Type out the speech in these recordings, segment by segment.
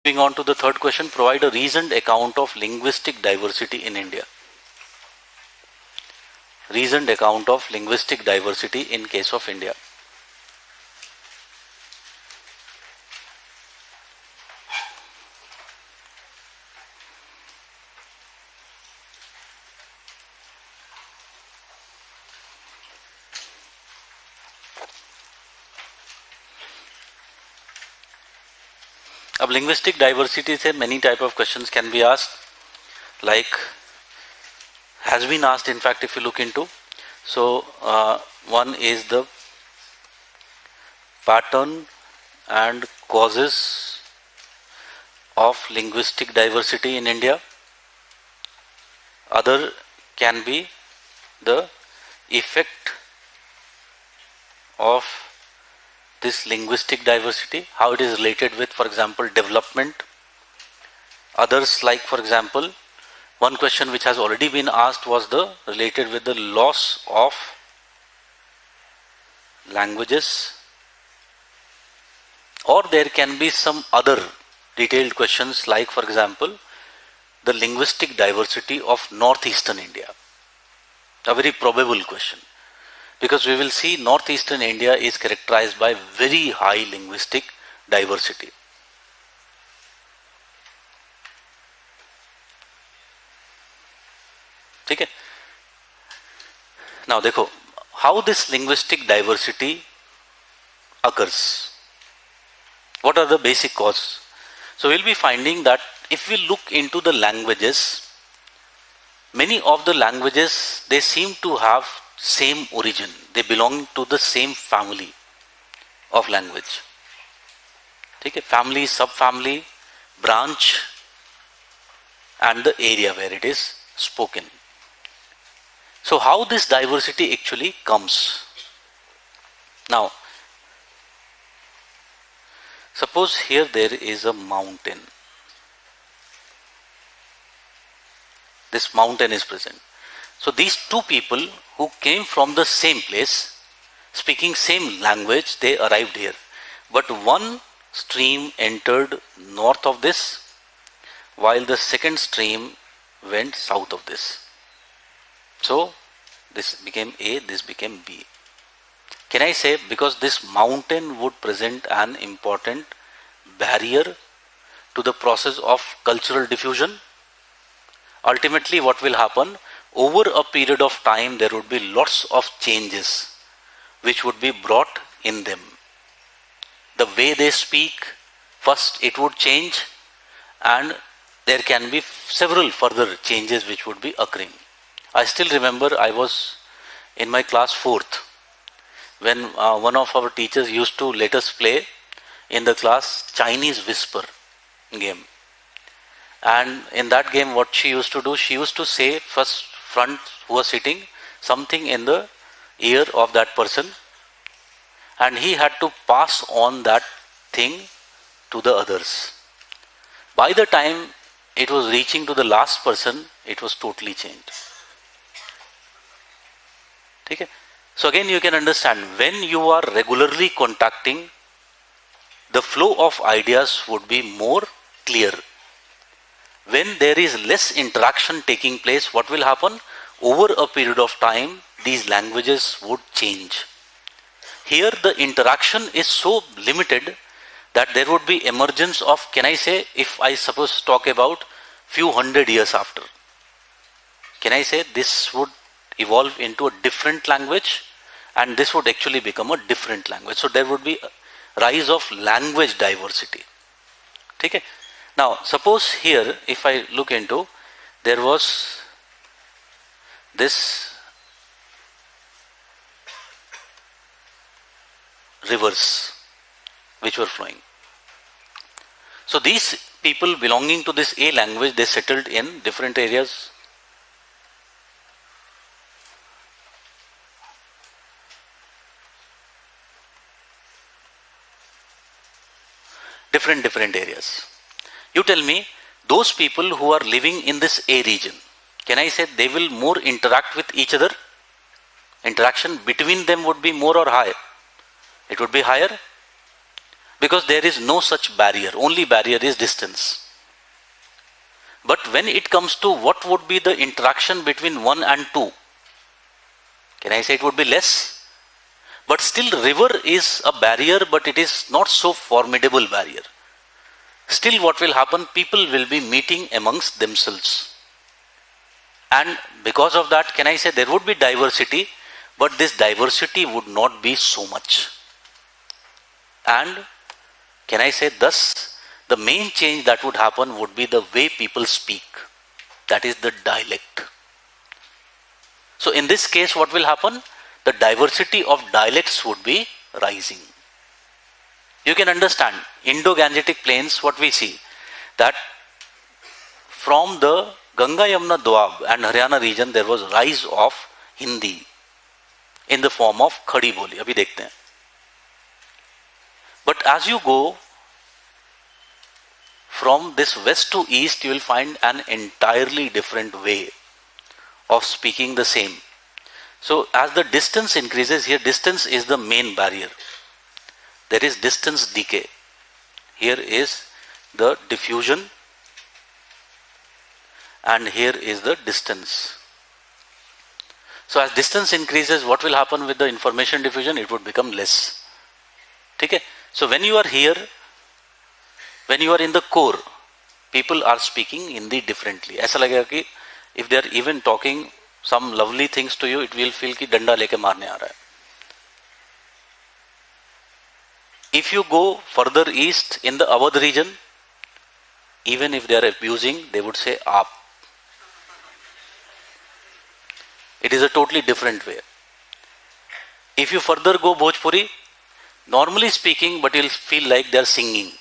Moving on to the third question, provide a reasoned account of linguistic diversity in India. Reasoned account of linguistic diversity in case of India. अब linguistic diversity से many type of questions can be asked, like has been asked in fact if you look into. So one is the pattern and causes of linguistic diversity in India. Other can be the effect of this linguistic diversity, how it is related with, for example, development. Others, like for example, one question which has already been asked was the related with the loss of languages, or there can be some other detailed questions like, for example, the linguistic diversity of northeastern India. A very probable question, because we will see northeastern India is characterized by very high linguistic diversity. ठीक है? Now देखो, how this linguistic diversity occurs. What are the basic causes? So we'll be finding that if we look into the languages, many of the languages, they seem to have same origin. They belong to the same family of language. Okay? Family, subfamily, branch, and the area where it is spoken. So how this diversity actually comes? Now, suppose here there is a mountain. This mountain is present. So these two people who came from the same place, speaking same language, they arrived here. But one stream entered north of this, while the second stream went south of this. So this became A, this became B. Can I say because this mountain would present an important barrier to the process of cultural diffusion? Ultimately, what will happen? Over a period of time, there would be lots of changes which would be brought in them. The way they speak, first it would change, and there can be several further changes which would be occurring. I still remember I was in my class 4th when one of our teachers used to let us play in the class Chinese whisper game. And in that game, what she used to do, she used to say first front who was sitting something in the ear of that person, and he had to pass on that thing to the others. By the time it was reaching to the last person, it was totally changed. Okay? So again you can understand, when you are regularly contacting, the flow of ideas would be more clear. When there is less interaction taking place, what will happen? Over a period of time, these languages would change. Here the interaction is so limited that there would be emergence of, can I say, if I suppose talk about few hundred years after, can I say this would evolve into a different language, and this would actually become a different language. So there would be a rise of language diversity. Okay? Now suppose here if I look into, there was this rivers which were flowing. So these people belonging to this A language, they settled in different areas. Different areas. You tell me, those people who are living in this A region, can I say they will more interact with each other? Interaction between them would be more or higher? It would be higher. because there is no such barrier. Only barrier is distance. But when it comes to what would be the interaction between 1 and 2, can I say it would be less? But still river is a barrier, but it is not so formidable barrier. Still what will happen, people will be meeting amongst themselves. And because of that, can I say there would be diversity, but this diversity would not be so much. And can I say thus, the main change that would happen would be the way people speak. That is the dialect. So in this case, what will happen? The diversity of dialects would be rising. You can understand, Indo-Gangetic plains, what we see, that from the Ganga Yamuna Doab and Haryana region, there was rise of Hindi in the form of Khadi Boli. Abhi dekhte hain. But as you go from this west to east, you will find an entirely different way of speaking the same. So as the distance increases, here distance is the main barrier. There is distance decay. Here is the diffusion, and here is the distance. So as distance increases, what will happen with the information diffusion? It would become less. Okay? So when you are here, when you are in the core, people are speaking Hindi differently. ऐसा लगेगा कि if they are even talking some lovely things to you, it will feel कि डंडा लेके मारने आ रहा है. If you go further east in the Awadh region, even if they are abusing, they would say aap. It is a totally different way. If you further go Bhojpuri, normally speaking, but you'll feel like they are singing.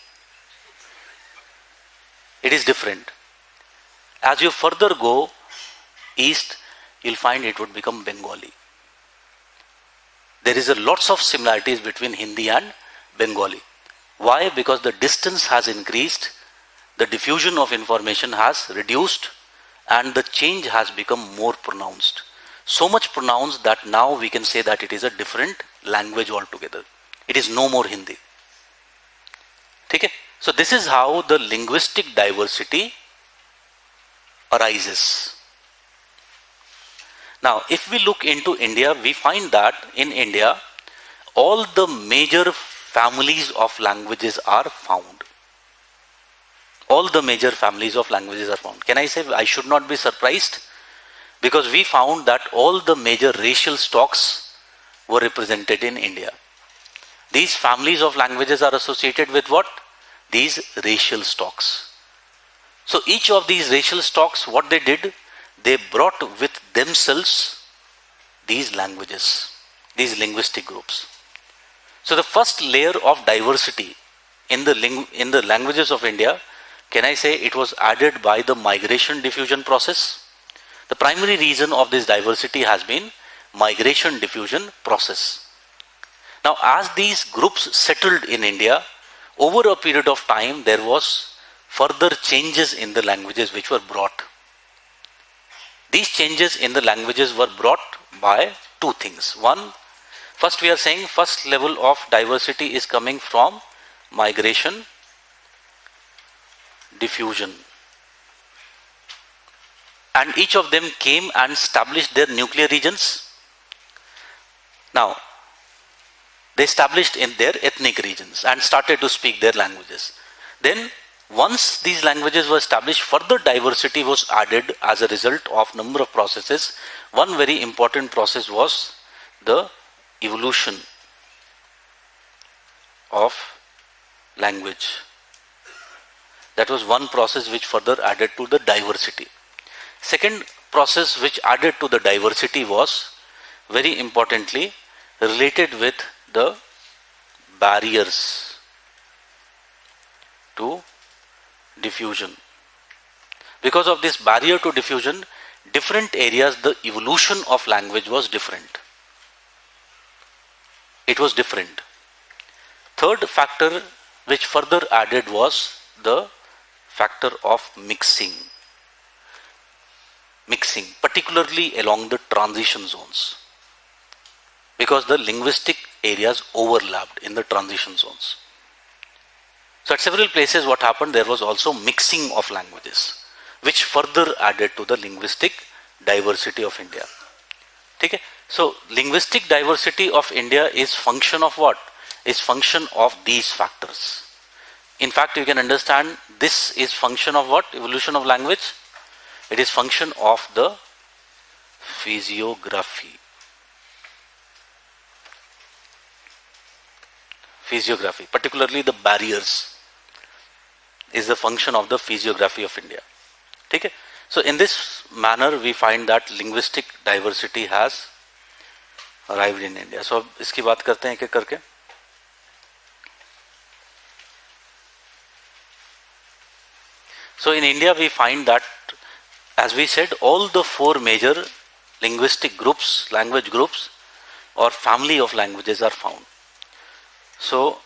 It is different. As you further go east, you'll find it would become Bengali. There is a lots of similarities between Hindi and Bengali. Why? Because the distance has increased, the diffusion of information has reduced, and the change has become more pronounced. So much pronounced that now we can say that it is a different language altogether. It is no more Hindi. Okay? So this is how the linguistic diversity arises. Now, if we look into India, we find that in India, all the major families of languages are found. All the major families of languages are found. Can I say I should not be surprised? Because we found that all the major racial stocks were represented in India. These families of languages are associated with what? These racial stocks. So each of these racial stocks, what they did, they brought with themselves these languages, these linguistic groups. So the first layer of diversity in the languages of India, can I say it was added by the migration diffusion process? The primary reason of this diversity has been migration diffusion process. Now as these groups settled in India, over a period of time there was further changes in the languages which were brought. These changes in the languages were brought by two things. One, first we are saying first level of diversity is coming from migration diffusion. And each of them came and established their nuclear regions. Now, they established in their ethnic regions and started to speak their languages. Then, once these languages were established, further diversity was added as a result of number of processes. One very important process was the evolution of language. That was one process which further added to the diversity. Second process which added to the diversity was very importantly related with the barriers to diffusion. Because of this barrier to diffusion, different areas, the evolution of language was different. It was different. Third factor which further added was the factor of mixing, particularly along the transition zones, because the linguistic areas overlapped in the transition zones. So at several places what happened, there was also mixing of languages, which further added to the linguistic diversity of India. Okay? So linguistic diversity of India is function of what? Is function of these factors. In fact, you can understand this is function of what? Evolution of language. It is function of the physiography. Physiography, particularly the barriers, is the function of the physiography of India. Okay? So in this manner we find that linguistic diversity has arrived in India. So अब इसकी बात करते हैं एक-एक करके. So in India we find that, as we said, all the four major linguistic groups, language groups or family of languages are found. So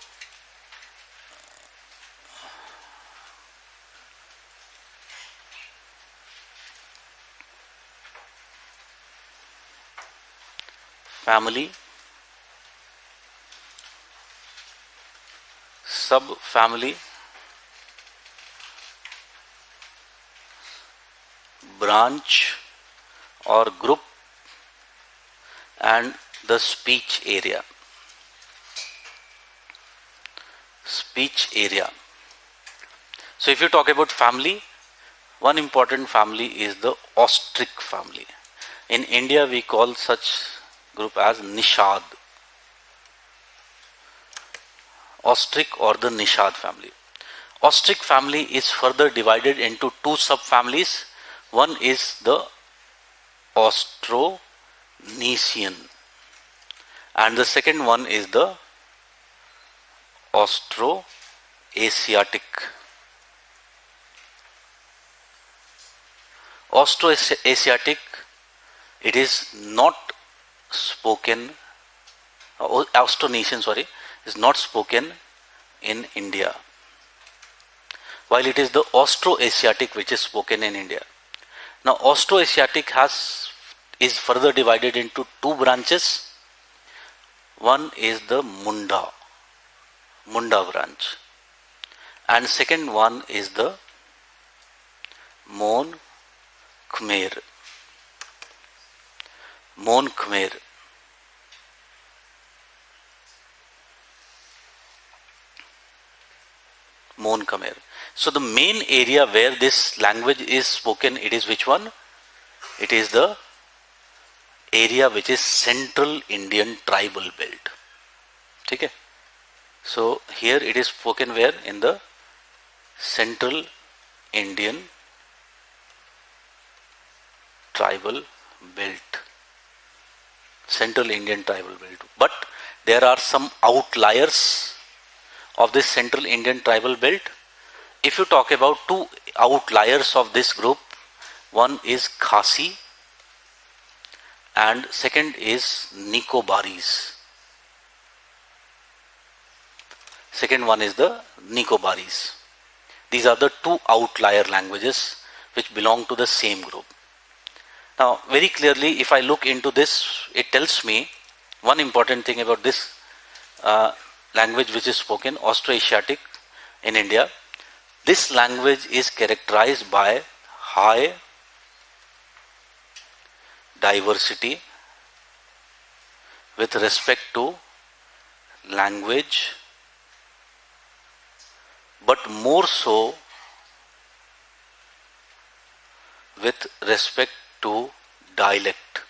family, subfamily, branch or group, and the speech area. Speech area. So if you talk about family, one important family is the ostrich family. In India we call such group as Nishad. Ostrich or the Nishad family. Ostrich family is further divided into two subfamilies. One is the Austronesian and the second one is the Austroasiatic. Austroasiatic, it is not spoken, Austronesian, sorry, is not spoken in India, while it is the Austroasiatic which is spoken in India. Now Austroasiatic is further divided into two branches. One is the Munda branch, and second one is the Mon Khmer. Mon Khmer. Mon Khmer. So the main area where this language is spoken, it is which one? It is the area which is Central Indian Tribal Belt. Okay? So here it is spoken where? In the Central Indian Tribal Belt. Central Indian Tribal Belt. But there are some outliers of this Central Indian Tribal Belt. If you talk about two outliers of this group, one is Khasi and second is Nicobaris. Second one is the Nicobaris. These are the two outlier languages which belong to the same group. Now very clearly if I look into this, it tells me one important thing about this language which is spoken, Austroasiatic in India. This language is characterized by high diversity with respect to language, but more so with respect to dialect.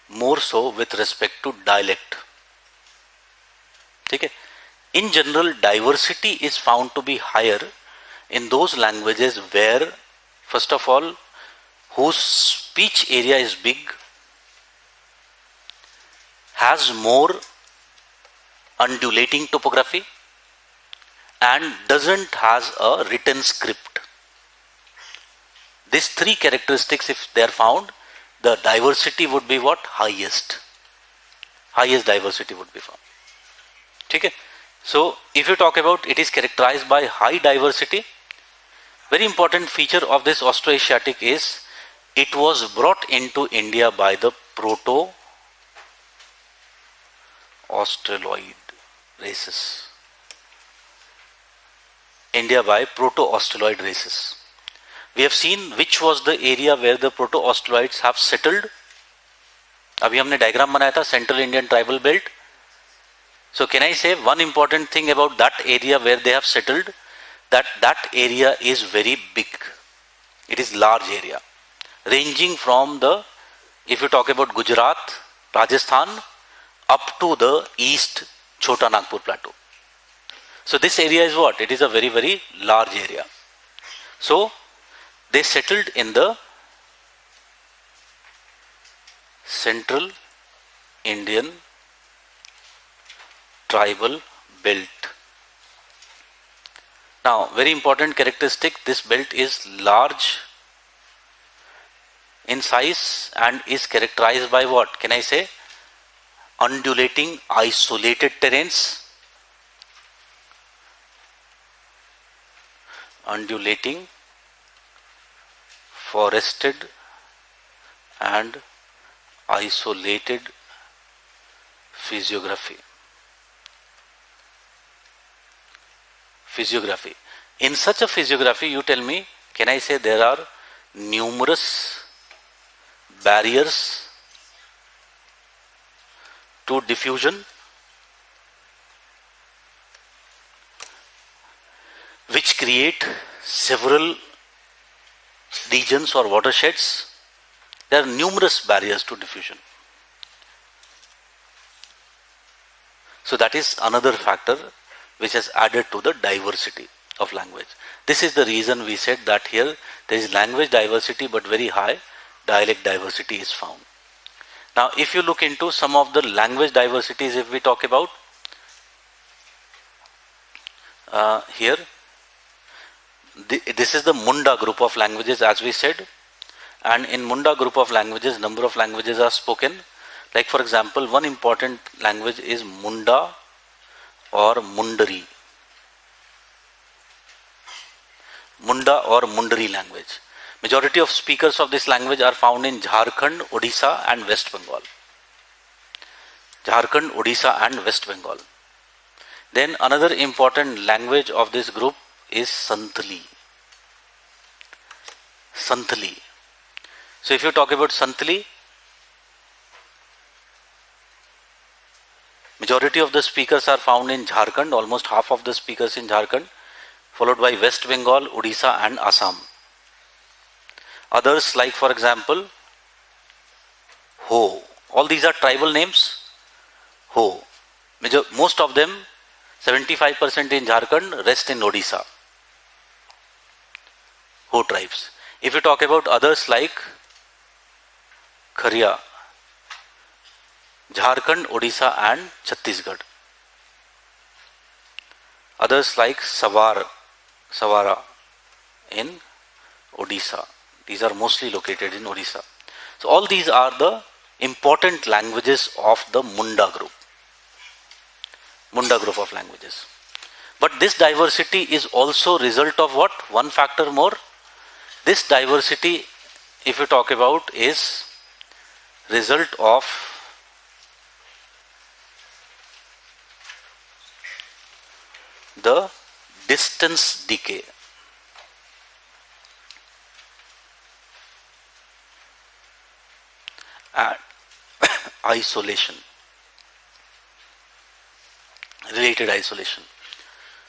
More so with respect to dialect. Okay? In general, diversity is found to be higher in those languages where, first of all, whose speech area is big, has more undulating topography, and doesn't has a written script. These three characteristics, if they are found, the diversity would be what? Highest. Highest diversity would be found. Okay? So if you talk about it is characterized by high diversity, very important feature of this Austroasiatic is it was brought into India by the Australoid races. India by Proto-Australoid races. We have seen which was the area where the Proto-Australoids have settled. अभी हमने diagram बनाया था Central Indian Tribal Belt. So can I say one important thing about that area where they have settled? That area is very big. It is large area. Ranging from the, if you talk about Gujarat, Rajasthan, up to the east Chota Nagpur plateau. So this area is what? It is a very, very large area. So they settled in the Central Indian Tribal Belt. Now, very important characteristic, this belt is large in size and is characterized by what? Can I say? Undulating, isolated terrains. Undulating, forested and isolated physiography. In such a physiography, you tell me, can I say there are numerous barriers to diffusion which create several regions or watersheds? There are numerous barriers to diffusion. So that is another factor which has added to the diversity of language. This is the reason we said that here there is language diversity but very high dialect diversity is found. Now if you look into some of the language diversities, if we talk about here, this is the Munda group of languages as we said, and in Munda group of languages number of languages are spoken. Like for example, one important language is Munda or Mundari. Munda or Mundari language. Majority of speakers of this language are found in Jharkhand, Odisha and West Bengal. Jharkhand, Odisha and West Bengal. Then another important language of this group is Santhali. Santhali. So if you talk about Santhali, majority of the speakers are found in Jharkhand, almost half of the speakers in Jharkhand, followed by West Bengal, Odisha and Assam. Others like for example, Ho. All these are tribal names. Ho. Most of them, 75% in Jharkhand, rest in Odisha. Ho tribes. If you talk about others like Kharia, Jharkhand, Odisha and Chhattisgarh. Others like Savara in Odisha. These are mostly located in Odisha. So all these are the important languages of the Munda group. Munda group of languages. But this diversity is also result of what? One factor more. This diversity, if you talk about, is result of the distance decay. And isolation. Related isolation.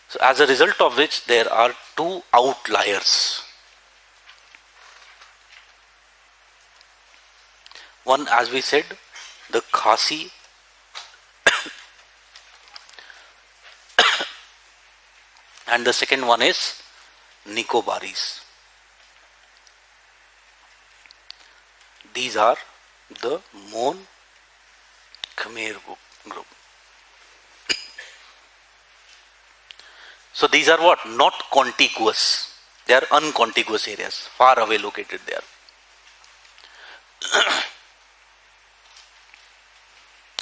So as a result of which there are two outliers. One, as we said, the Khasi and the second one is Nicobaris. These are the Mon Khmer group. So these are what? Not contiguous. They are uncontiguous areas, far away located there.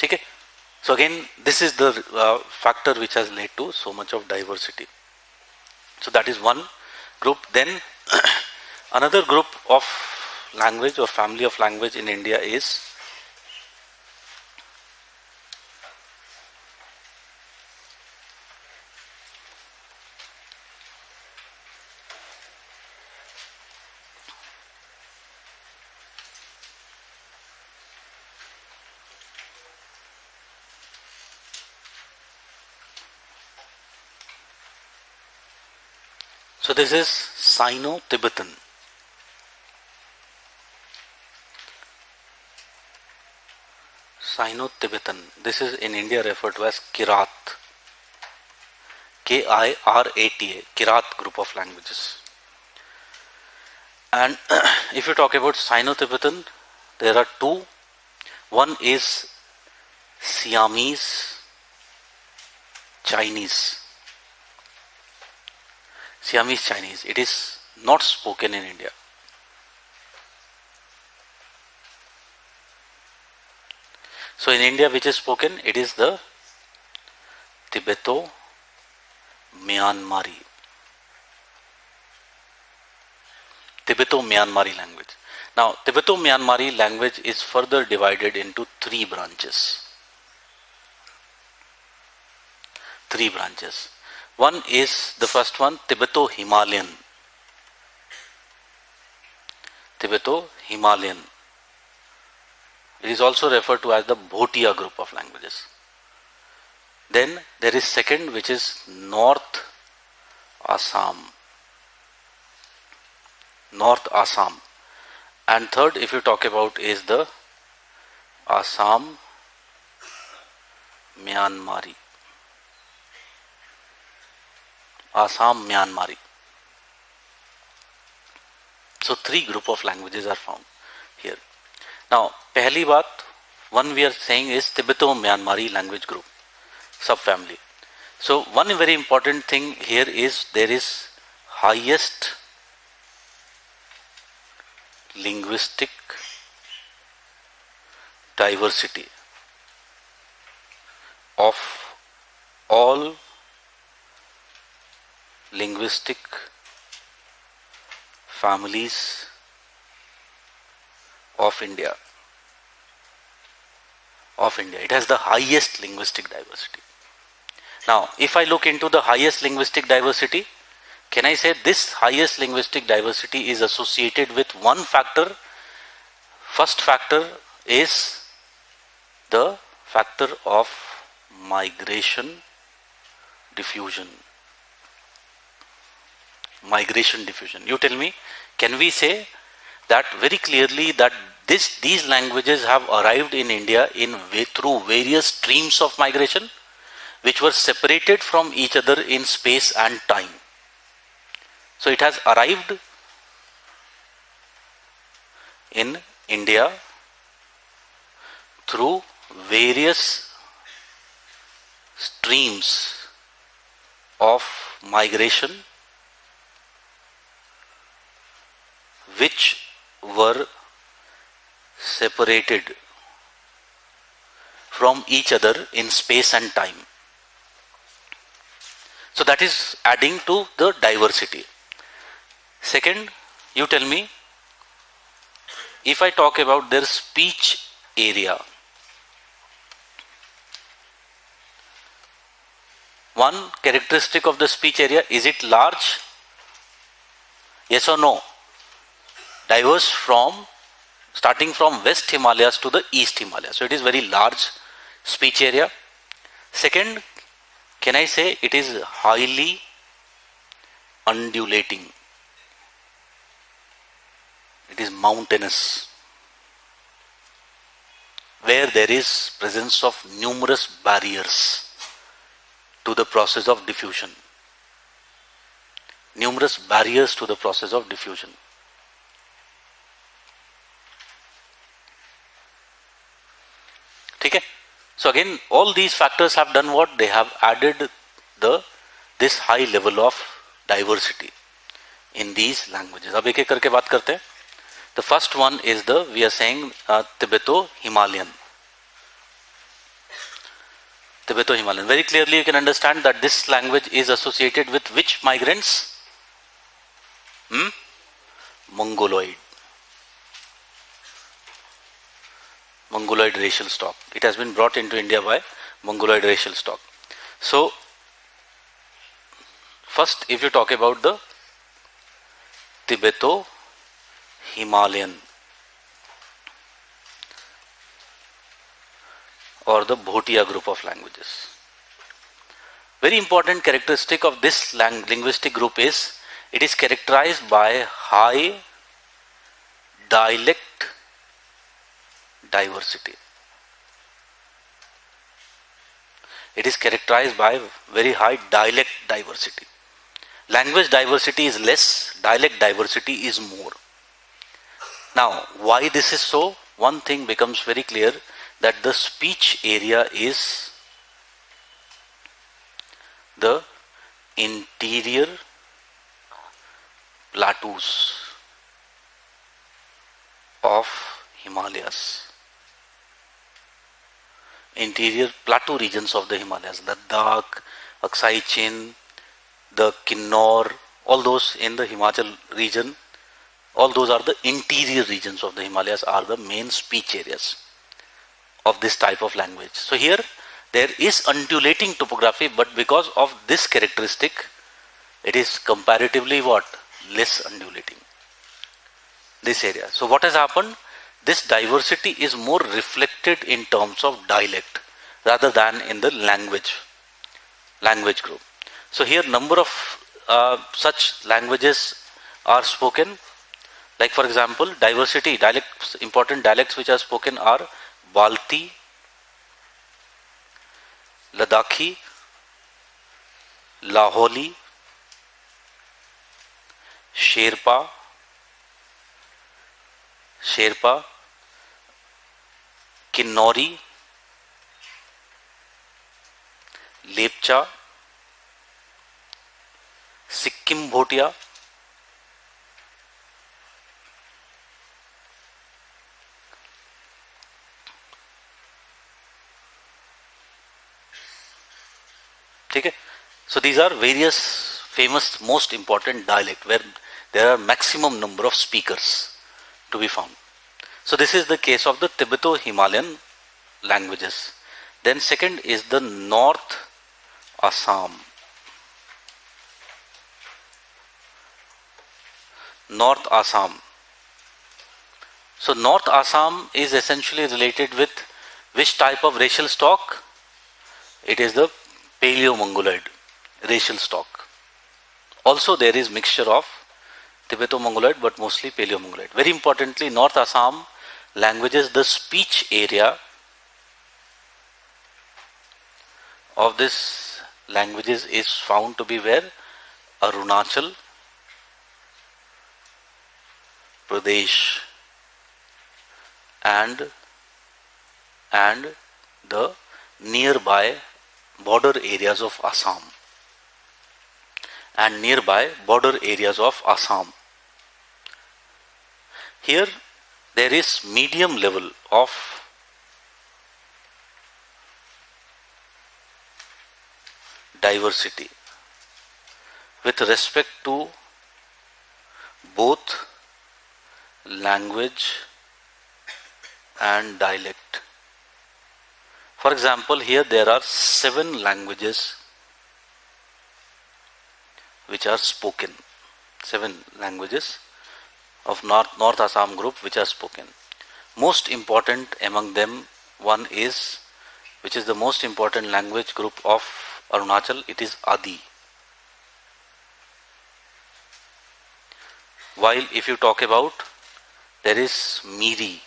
Okay. So again, this is the factor which has led to so much of diversity. So that is one group. Then another group of language or family of language in India is So this is Sino-Tibetan. Sino-Tibetan. This is in India referred to as Kirat. K-I-R-A-T-A. Kirat group of languages. And if you talk about Sino-Tibetan, there are two. One is Siamese Chinese. Siamese Chinese. It is not spoken in India. So in India, which is spoken, it is the Tibeto-Myanmari. Tibeto-Myanmari language. Now, Tibeto-Myanmari language is further divided into three branches. Three branches. One is, the first one, Tibeto-Himalayan. Tibeto-Himalayan. It is also referred to as the Bhotia group of languages. Then there is second, which is North Assam. North Assam. And third, if you talk about, is the Assam Myanmari. Assam Myanmari. So three group of languages are found here. Now, pehli baat, one we are saying is Tibeto-Myanmari language group, subfamily. So one very important thing here is there is highest linguistic diversity of all linguistic families of India. It has the highest linguistic diversity. Now, if I look into the highest linguistic diversity, can I say this highest linguistic diversity is associated with one factor? First factor is the factor of migration diffusion. Migration diffusion. You tell me, can we say that very clearly that these languages have arrived in India through various streams of migration which were separated from each other in space and time? So it has arrived in India through various streams of migration which were separated from each other in space and time. So that is adding to the diversity. Second, you tell me, if I talk about their speech area, one characteristic of the speech area, is it large? Yes or no? Diverse from, starting from West Himalayas to the East Himalayas. So it is very large speech area. Second, can I say it is highly undulating? It is mountainous, where there is presence of numerous barriers to the process of diffusion. Numerous barriers to the process of diffusion. Okay? So again, all these factors have done what? They have added this high level of diversity in these languages. अब एक एक करके बात करते हैं. The first one is we are saying Tibeto-Himalayan. Tibeto-Himalayan. Very clearly you can understand that this language is associated with which migrants? Mongoloid. Mongoloid racial stock. It has been brought into India by Mongoloid racial stock. So, first if you talk about the Tibeto-Himalayan or the Bhotia group of languages. Very important characteristic of this linguistic group is It is characterized by high dialect diversity. It is characterized by very high dialect diversity. Language diversity is less, dialect diversity is more. Now, why this is so? One thing becomes very clear, that the speech area is the interior plateaus of Himalayas. Interior plateau regions of the Himalayas, Ladakh, Aksai Chin, the Kinnor, all those in the Himachal region, all those are the interior regions of the Himalayas, are the main speech areas of this type of language. So here there is undulating topography, but because of this characteristic, it is comparatively what? Less undulating, this area. So what has happened? This diversity is more reflected in terms of dialect rather than in the language group. So here number of such languages are spoken. Like for example, diversity, dialects, important dialects which are spoken are Balti, Ladakhi, Laholi, Sherpa, Kinnori, Lepcha, Sikkim Bhotia, okay? So these are various famous, most important dialect where there are maximum number of speakers to be found. So this is the case of the Tibeto-Himalayan languages. Then second is the North Assam. North Assam. So North Assam is essentially related with which type of racial stock? It is the Paleo-Mongoloid racial stock. Also there is mixture of Tibeto-Mongoloid, but mostly Paleo-Mongoloid. Very importantly, North Assam languages, the speech area of this languages is found to be where? Arunachal Pradesh and the nearby border areas of Assam. And nearby border areas of Assam. Here there is medium level of diversity with respect to both language and dialect. For example, here there are 7 languages which are spoken. 7 languages of North Assam group which are spoken. Most important among them, one is, which is the most important language group of Arunachal, it is Adi. While if you talk about, there is Miri,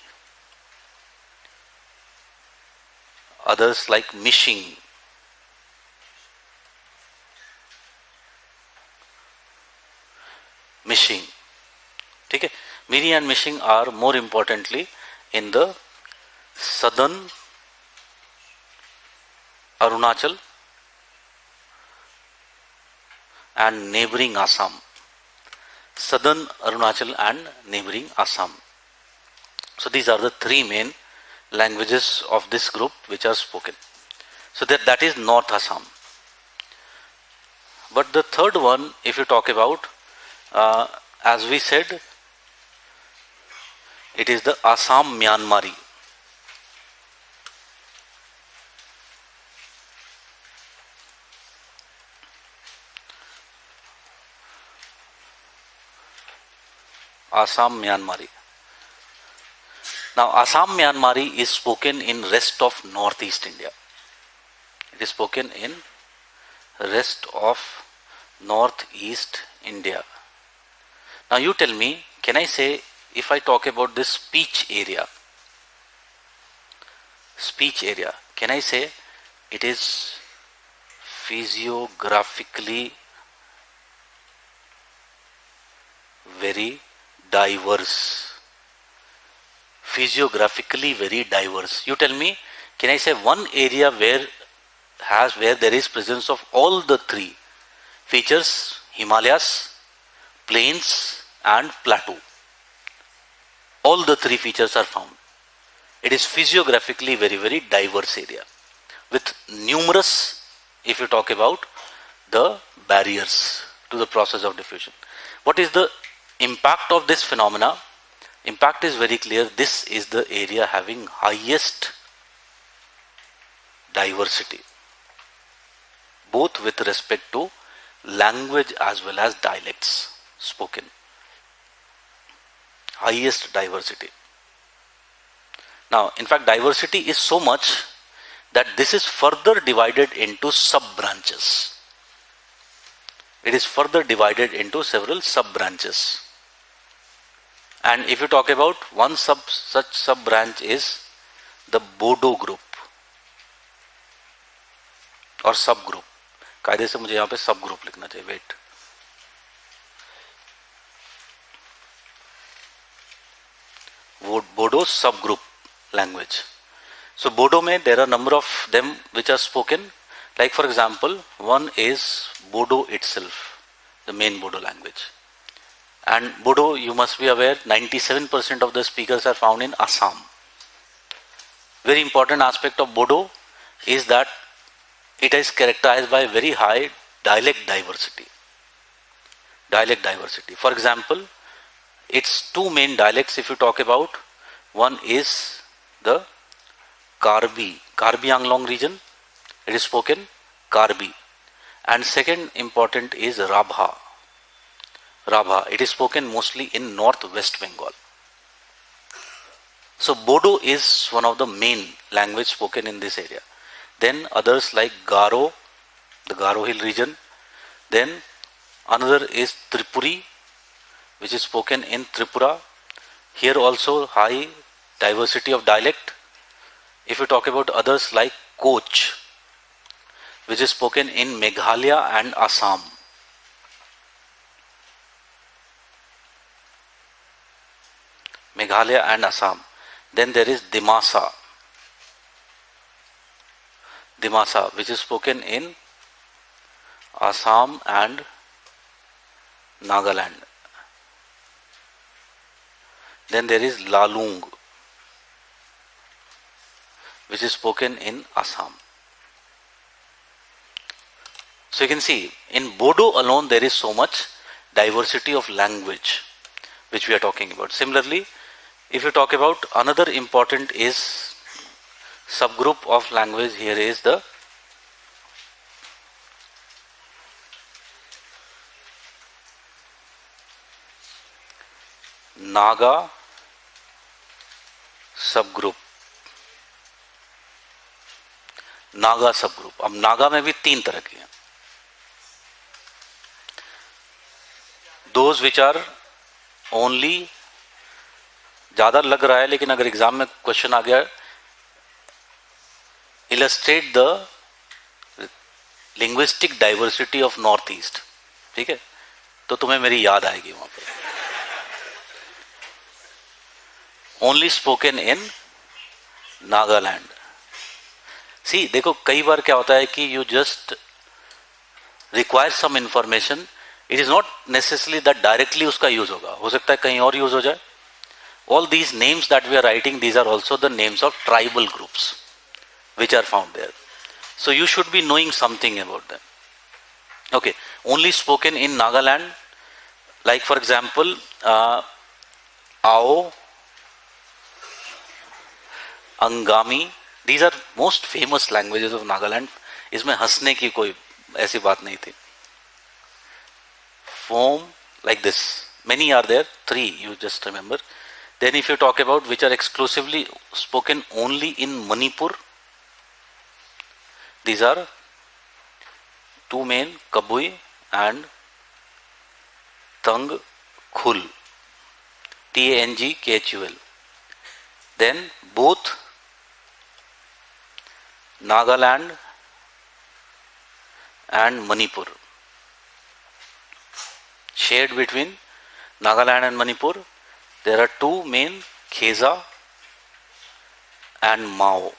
others like Mishing, okay? Miri and Mishing are more importantly in the southern Arunachal and neighboring Assam. Southern Arunachal and neighboring Assam. So these are the 3 main languages of this group which are spoken. So that is North Assam. But the third one, if you talk about, as we said, it is the Assam Myanmari. Assam Myanmari. Now Assam Myanmari is spoken in rest of northeast India. It is spoken in rest of northeast India. Now you tell me, can I say, if I talk about this speech area, can I say it is physiographically very diverse? Physiographically very diverse. You tell me, can I say one area where there is presence of all the three features, Himalayas, plains and plateau? All the three features are found. It is physiographically very, very diverse area with numerous, if you talk about the barriers to the process of diffusion. What is the impact of this phenomena? Impact is very clear. This is the area having highest diversity, both with respect to language as well as dialects spoken. Highest diversity. Now, in fact, diversity is so much that this is further divided into sub-branches. It is further divided into several sub-branches. And if you talk about one such sub-branch is the Bodo group or subgroup. कायदे से मुझे यहाँ पे subgroup लिखना चाहिए. Wait. Bodo subgroup language. So Bodo में there are number of them which are spoken. Like for example, one is Bodo itself, the main Bodo language. And Bodo, you must be aware, 97% of the speakers are found in Assam. Very important aspect of Bodo is that it is characterized by very high dialect diversity. Dialect diversity. For example, its two main dialects, if you talk about, one is the Karbi Anglong region. It is spoken Karbi. And second important is Rabha. It is spoken mostly in northwest Bengal. So Bodo is one of the main language spoken in this area. Then others like Garo, the Garo Hill region. Then another is Tripuri, which is spoken in Tripura. Here also high diversity of dialect. If you talk about others like Koch, which is spoken in Meghalaya and Assam. Meghalaya and Assam. Then there is Dimasa, which is spoken in Assam and Nagaland. Then there is Lalung, which is spoken in Assam. So you can see, in Bodo alone there is so much diversity of language which we are talking about. Similarly, if you talk about another important is subgroup of language, here is the Naga subgroup. Naga सब group. अब नागा में भी तीन तरह के हैं. Those which are only, ज्यादा लग रहा है लेकिन अगर एग्जाम में क्वेश्चन आ गया, illustrate the linguistic diversity of North East, ठीक है, तो तुम्हें मेरी याद आएगी वहां पर. Only spoken in Nagaland. See देखो, कई बार क्या होता है कि you just require some information, it is not necessary that directly उसका यूज होगा, हो सकता है कहीं और यूज हो जाए. All these names that we are writing, these are also the names of tribal groups which are found there. So you should be knowing something about them. Okay, only spoken in Nagaland, like for example, Ao, Angami, these are most famous languages of Nagaland. इसमें हंसने की कोई ऐसी बात नहीं थी. Foam, like this. Many are there, 3 you just remember. Then if you talk about which are exclusively spoken only in Manipur, these are two main, Kabui and Tang Khul, Tanghul. Then both Nagaland and Manipur. Shared between Nagaland and Manipur, there are two main, Kheza and Mao.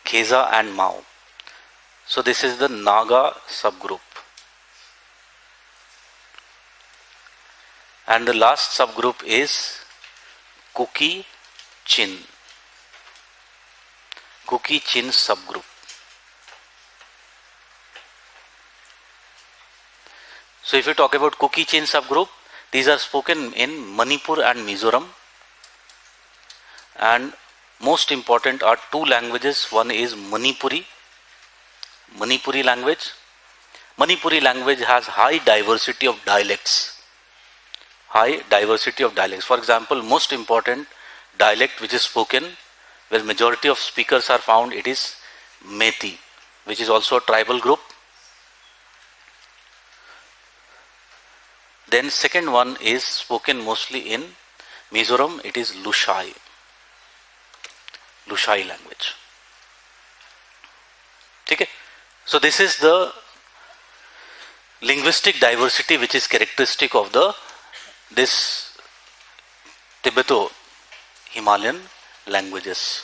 Kheza and Mao. So this is the Naga subgroup. And the last subgroup is Kuki Chin. Kuki Chin subgroup. So if you talk about Kuki Chin subgroup, these are spoken in Manipur and Mizoram. And most important are two languages. One is Manipuri. Manipuri language. Manipuri language has high diversity of dialects. High diversity of dialects. For example, most important dialect which is spoken, where majority of speakers are found, it is Methi, which is also a tribal group. Then second one is spoken mostly in Mizoram, it is Lushai. Lushai language. Okay? So this is the linguistic diversity which is characteristic of this Tibeto-Himalayan languages.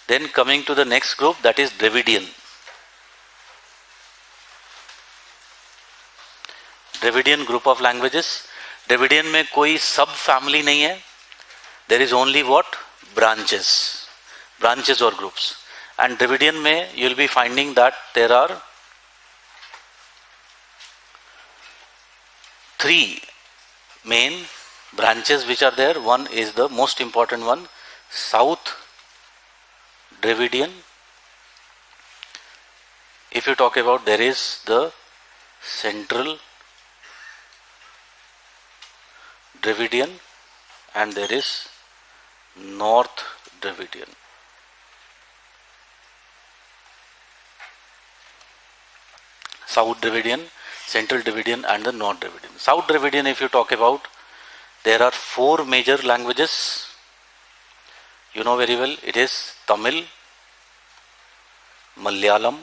Then coming to the next group, that is Dravidian. Dravidian group of languages. Dravidian में कोई सब family नहीं है. There is only what? Branches. Branches or groups. And Dravidian में you will be finding that there are three main branches which are there. One is the most important one, South Dravidian. If you talk about, there is the Central Dravidian and there is North Dravidian. South Dravidian, Central Dravidian and the North Dravidian. South Dravidian, if you talk about, there are four major languages. You know very well, it is Tamil, Malayalam,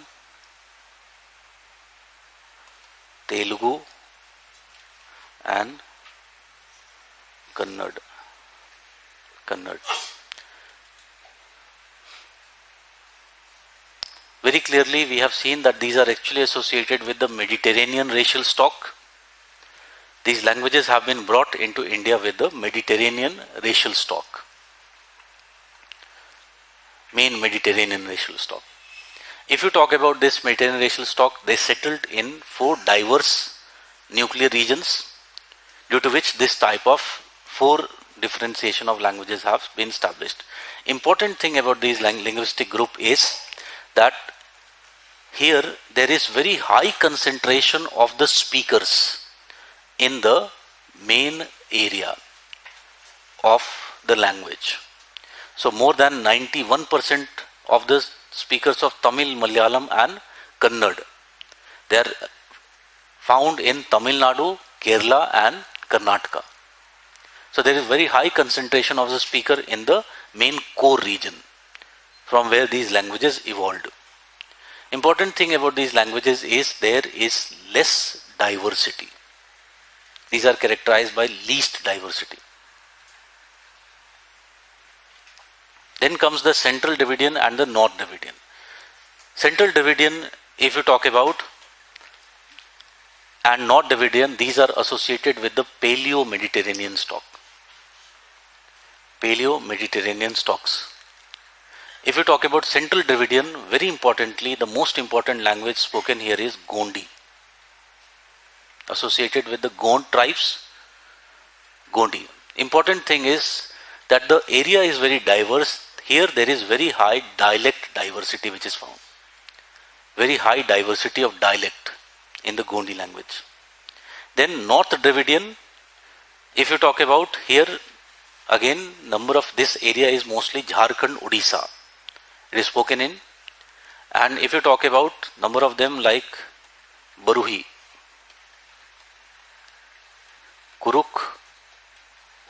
Telugu and Kannada. Very clearly we have seen that these are actually associated with the Mediterranean racial stock. These languages have been brought into India with the Mediterranean racial stock. Main Mediterranean racial stock. If you talk about this Mediterranean racial stock, they settled in four diverse nuclear regions, due to which this type of four differentiation of languages have been established. Important thing about this linguistic group is that here there is very high concentration of the speakers in the main area of the language. So more than 91% of the speakers of Tamil, Malayalam and Kannada, they are found in Tamil Nadu, Kerala and Karnataka. So there is very high concentration of the speaker in the main core region from where these languages evolved. Important thing about these languages is there is less diversity. These are characterized by least diversity. Then comes the Central Dravidian and the North Dravidian. Central Dravidian, if you talk about, and North Dravidian, these are associated with the Paleo-Mediterranean stock. Paleo-Mediterranean stocks. If you talk about Central Dravidian, very importantly, the most important language spoken here is Gondi. Associated with the Gond tribes, Gondi. Important thing is that the area is very diverse. Here there is very high dialect diversity which is found. Very high diversity of dialect in the Gondi language. Then North Dravidian, if you talk about here, again number of this area is mostly Jharkhand, Odisha. It is spoken in, And if you talk about number of them like Baruhi, Kuruk,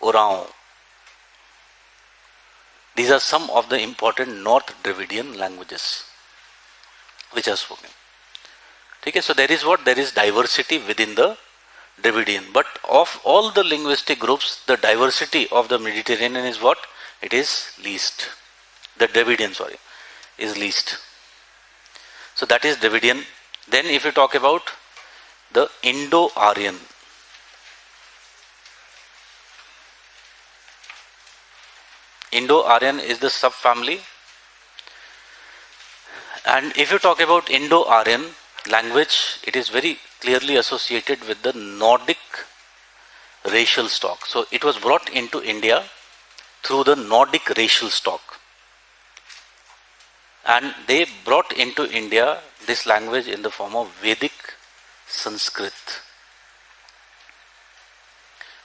Oraon, these are some of the important North Dravidian languages which are spoken. Okay, so there is what? There is diversity within the Dravidian. But of all the linguistic groups, the diversity of the Mediterranean is what? It is least. The Dravidian, is least. So that is Dravidian. Then if you talk about the Indo-Aryan, Indo-Aryan is the subfamily. And if you talk about Indo-Aryan language, it is very clearly associated with the Nordic racial stock. So it was brought into India through the Nordic racial stock. And they brought into India this language in the form of Vedic Sanskrit.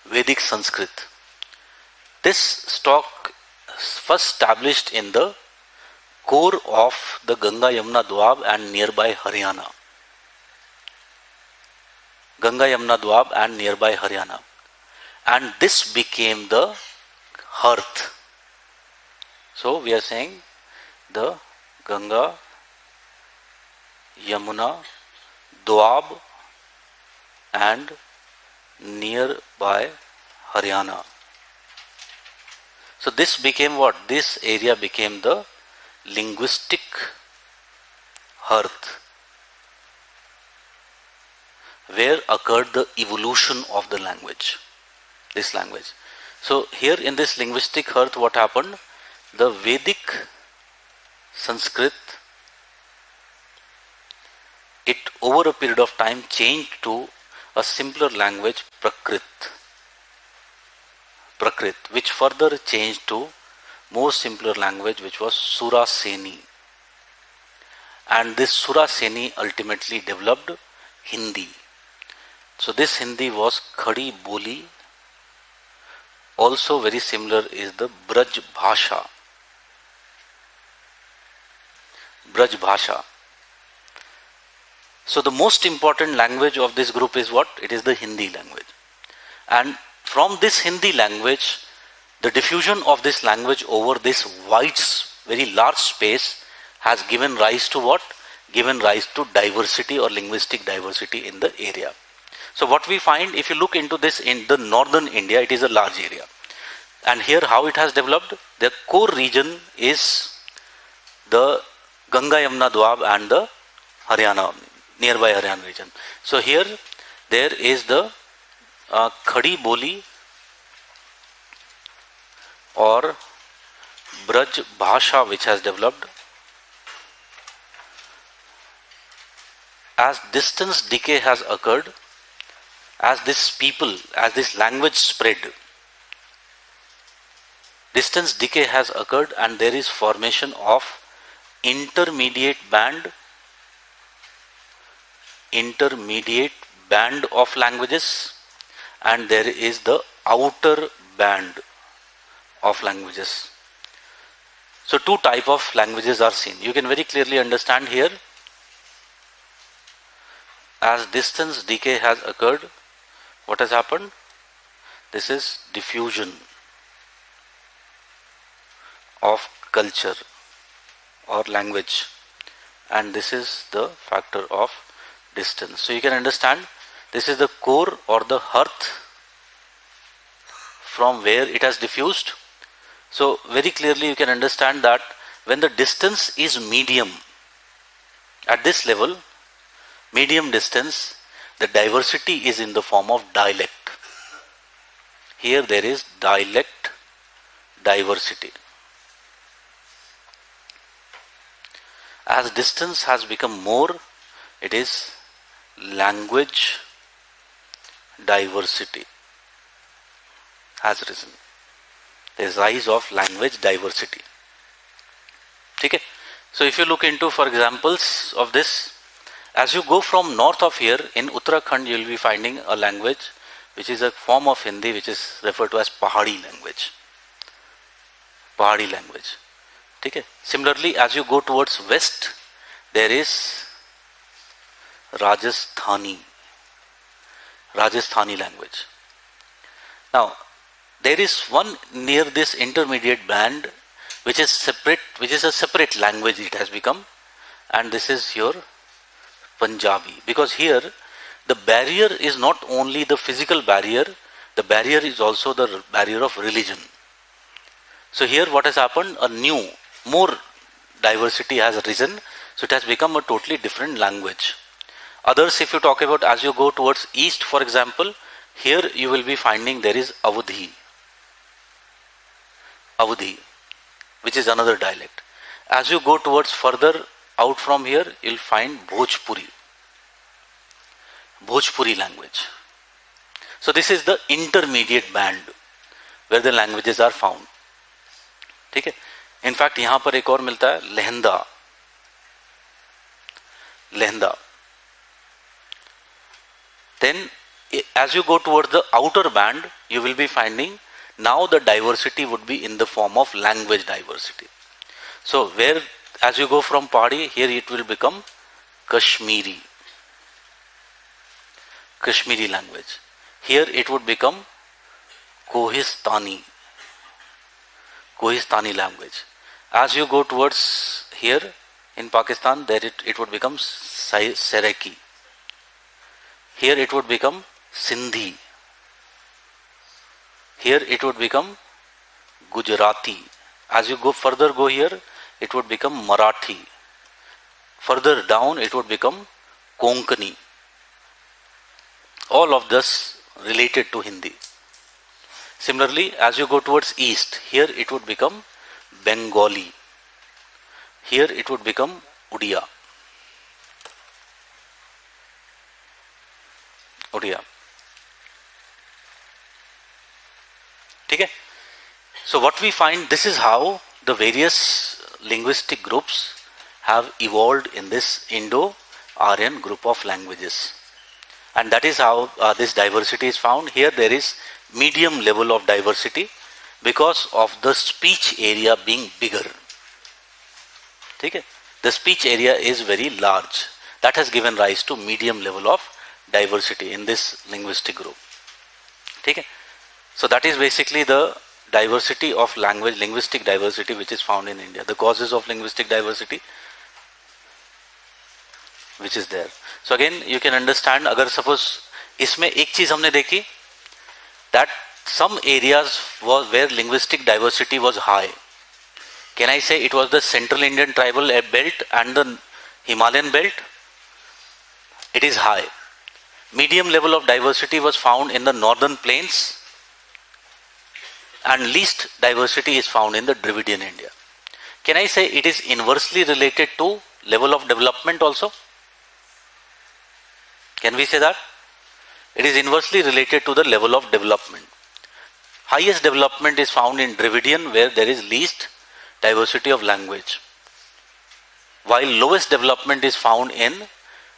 Vedic Sanskrit. This stock first established in the core of the Ganga Yamuna Doab and nearby Haryana. Ganga Yamuna Doab and nearby Haryana. And this became the hearth. So we are saying the Ganga, Yamuna, Doab and nearby Haryana. So this became what? This area became the linguistic hearth, where occurred the evolution of the language, this language. So here in this linguistic hearth, what happened? The Vedic Sanskrit, it over a period of time changed to a simpler language, Prakrit, which further changed to more simpler language, which was Suraseni. And this Suraseni ultimately developed Hindi. So this Hindi was Khadi Boli. Also very similar is the Braj Bhasha. Braj Bhasha. So the most important language of this group is what? It is the Hindi language. And from this Hindi language, the diffusion of this language over this wide, very large space has given rise to what? Given rise to diversity or linguistic diversity in the area. So what we find, if you look into this in the northern India, it is a large area. And here how it has developed? The core region is the Ganga Yamuna Doab and the Haryana, nearby Haryana region. So here there is the Khadi Boli or Braj Bhasha which has developed. As distance decay has occurred, as this language spread, distance decay has occurred and there is formation of intermediate band of languages, and there is the outer band of languages. So two type of languages are seen. You can very clearly understand here, as distance decay has occurred, what has happened? This is diffusion of culture or language, and this is the factor of distance. So you can understand, this is the core or the hearth from where it has diffused. So very clearly you can understand that when the distance is medium, at this level, medium distance, the diversity is in the form of dialect. Here there is dialect diversity. As distance has become more, it is language diversity has risen. There is rise of language diversity. Okay? So if you look into, for examples of this, as you go from north of here, in Uttarakhand you will be finding a language which is a form of Hindi which is referred to as Pahadi language. Pahadi language. Okay? Similarly, as you go towards west, there is Rajasthani language. Now, there is one near this intermediate band which is a separate language it has become, and this is your Punjabi. Because here the barrier is not only the physical barrier, the barrier is also the barrier of religion. So here what has happened, more diversity has arisen, so it has become a totally different language. Others, if you talk about as you go towards east, for example, here you will be finding there is Awadhi, which is another dialect. As you go towards further out from here, you will find Bhojpuri language. So this is the intermediate band where the languages are found. ठीक है. In fact, यहाँ पर एक और मिलता है लहंदा. Then as you go towards the outer band, you will be finding now the diversity would be in the form of language diversity. So where as you go from Pahari, here it will become Kashmiri language. Here it would become Kohistani language. As you go towards here in Pakistan, there it would become Seraiki. Here it would become Sindhi. Here it would become Gujarati. As you go here, it would become Marathi. Further down, it would become Konkani. All of this related to Hindi. Similarly, as you go towards east, here it would become Bengali. Here it would become Odia. Okay? So what we find, this is how the various linguistic groups have evolved in this Indo-Aryan group of languages. And that is how this diversity is found. Here there is medium level of diversity because of the speech area being bigger. Okay? The speech area is very large. That has given rise to medium level of diversity in this linguistic group. Okay? So that is basically the diversity of language, linguistic diversity which is found in India. The causes of linguistic diversity which is there. So again you can understand, agar suppose इसमें एक चीज हमने देखी, that some areas was where linguistic diversity was high. Can I say it was the Central Indian tribal belt and the Himalayan belt? It is high. Medium level of diversity was found in the northern plains, and least diversity is found in the Dravidian India. Can I say it is inversely related to level of development also? Can we say that? It is inversely related to the level of development. Highest development is found in Dravidian, where there is least diversity of language, while lowest development is found in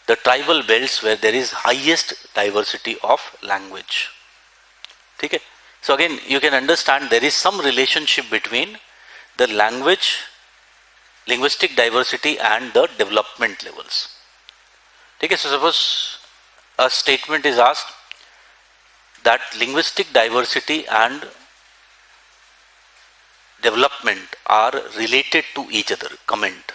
the tribal belts, where there is highest diversity of language. Okay? So again you can understand there is some relationship between the linguistic diversity and the development levels. Okay? So suppose a statement is asked that linguistic diversity and development are related to each other. Comment.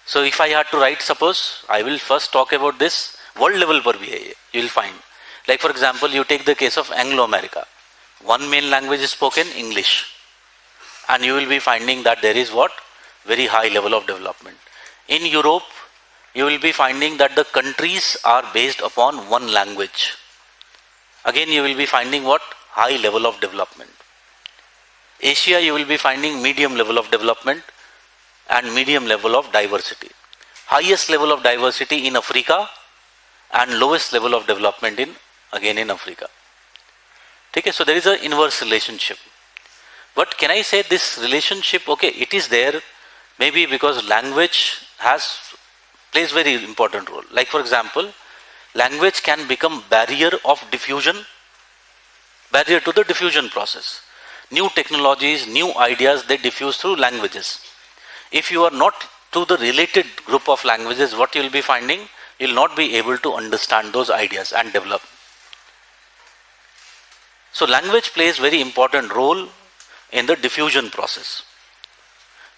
So if I had to write, suppose I will first talk about this world level par bhi hai ye, you will find. Like for example, you take the case of Anglo-America. One main language is spoken, English. And you will be finding that there is what? Very high level of development. In Europe, you will be finding that the countries are based upon one language. Again, you will be finding what? High level of development. Asia, you will be finding medium level of development and medium level of diversity. Highest level of diversity in Africa and lowest level of development in Africa. Okay, so there is an inverse relationship. But can I say this relationship, okay, it is there maybe because language plays very important role. Like for example, language can become barrier to the diffusion process. New technologies, new ideas, they diffuse through languages. If you are not to the related group of languages, what you will be finding? You will not be able to understand those ideas and develop. So language plays very important role in the diffusion process.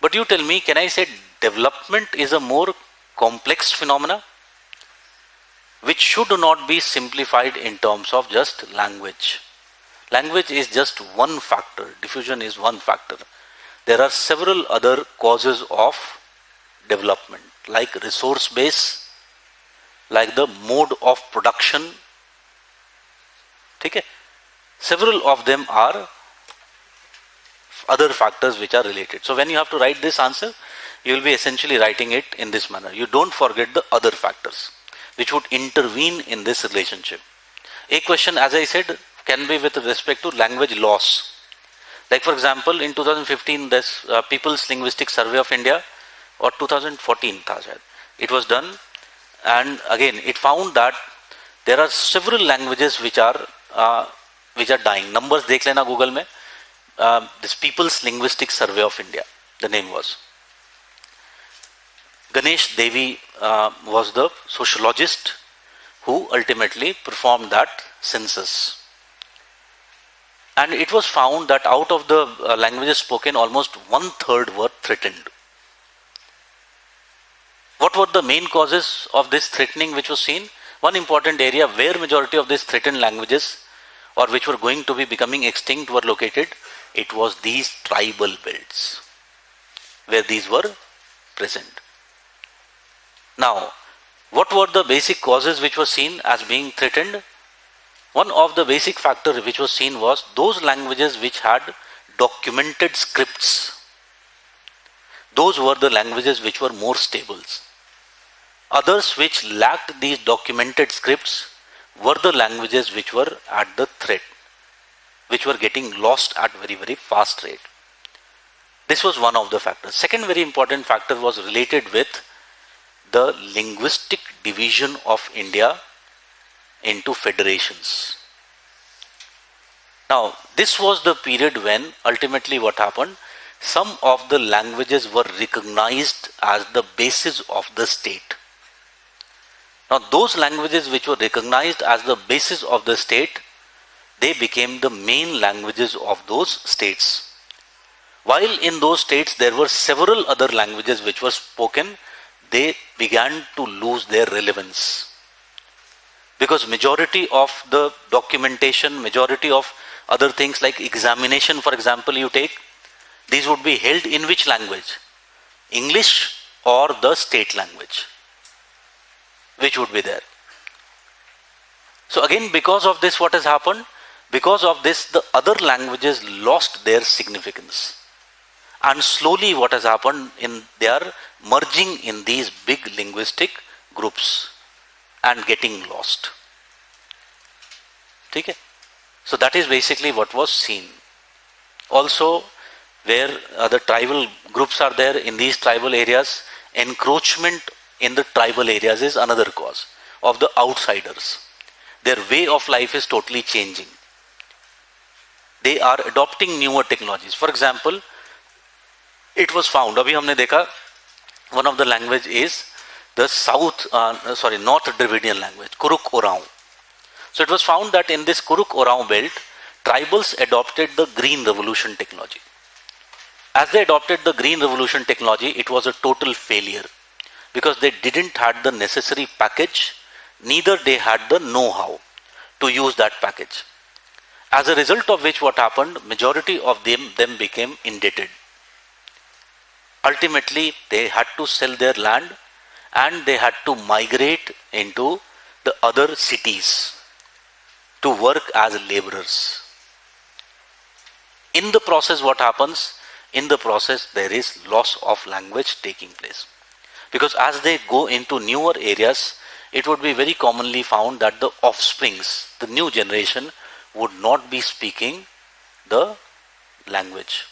But you tell me, can I say development is a more complex phenomena which should not be simplified in terms of just language? Language is just one factor. Diffusion is one factor. There are several other causes of development, like resource base, like the mode of production. Okay? Several of them are other factors which are related. So when you have to write this answer, you will be essentially writing it in this manner. You don't forget the other factors which would intervene in this relationship. A question, as I said, can be with respect to language loss. Like for example, in 2015, this People's Linguistic Survey of India, or 2014, it was done, and again it found that there are several languages which are dying. Numbers dekh lena Google mein. This People's Linguistic Survey of India, the name was. Ganesh Devi was the sociologist who ultimately performed that census. And it was found that out of the languages spoken, almost 1/3 were threatened. What were the main causes of this threatening which was seen? One important area where majority of these threatened languages, or which were going to be becoming extinct, were located, it was these tribal belts where these were present. Now, what were the basic causes which were seen as being threatened? One of the basic factors which was seen was those languages which had documented scripts. Those were the languages which were more stable. Others which lacked these documented scripts were the languages which were at the threat, which were getting lost at very, very fast rate. This was one of the factors. Second very important factor was related with the linguistic division of India into federations. Now, this was the period when ultimately what happened, some of the languages were recognized as the basis of the state. Now, those languages which were recognized as the basis of the state, they became the main languages of those states. While in those states there were several other languages which were spoken, they began to lose their relevance. Because majority of the documentation, majority of other things like examination, for example, you take, these would be held in which language? English or the state language, which would be there. So again, because of this, what has happened? Because of this, the other languages lost their significance. And slowly what has happened, they are merging in these big linguistic groups and getting lost. Okay? So that is basically what was seen. Also, where the tribal groups are there, in these tribal areas, encroachment in the tribal areas is another cause of the outsiders. Their way of life is totally changing. They are adopting newer technologies. For example, it was found, abhi humne dekha, one of the language is the North Dravidian language, Kuruk Oraon. So it was found that in this Kuruk Oraon belt, tribals adopted the Green Revolution technology. As they adopted the Green Revolution technology, it was a total failure because they didn't have the necessary package, neither they had the know-how to use that package. As a result of which what happened, majority of them became indebted. Ultimately, they had to sell their land and they had to migrate into the other cities to work as laborers. In the process, what happens? In the process, there is loss of language taking place. Because as they go into newer areas, it would be very commonly found that the offsprings, the new generation, would not be speaking the language.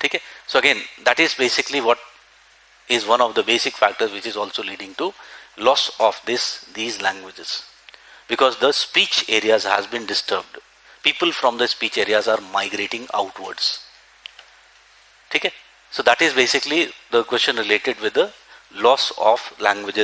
Okay? So again, that is basically what is one of the basic factors which is also leading to loss of these languages. Because the speech areas has been disturbed. People from the speech areas are migrating outwards. Okay? So that is basically the question related with the loss of languages.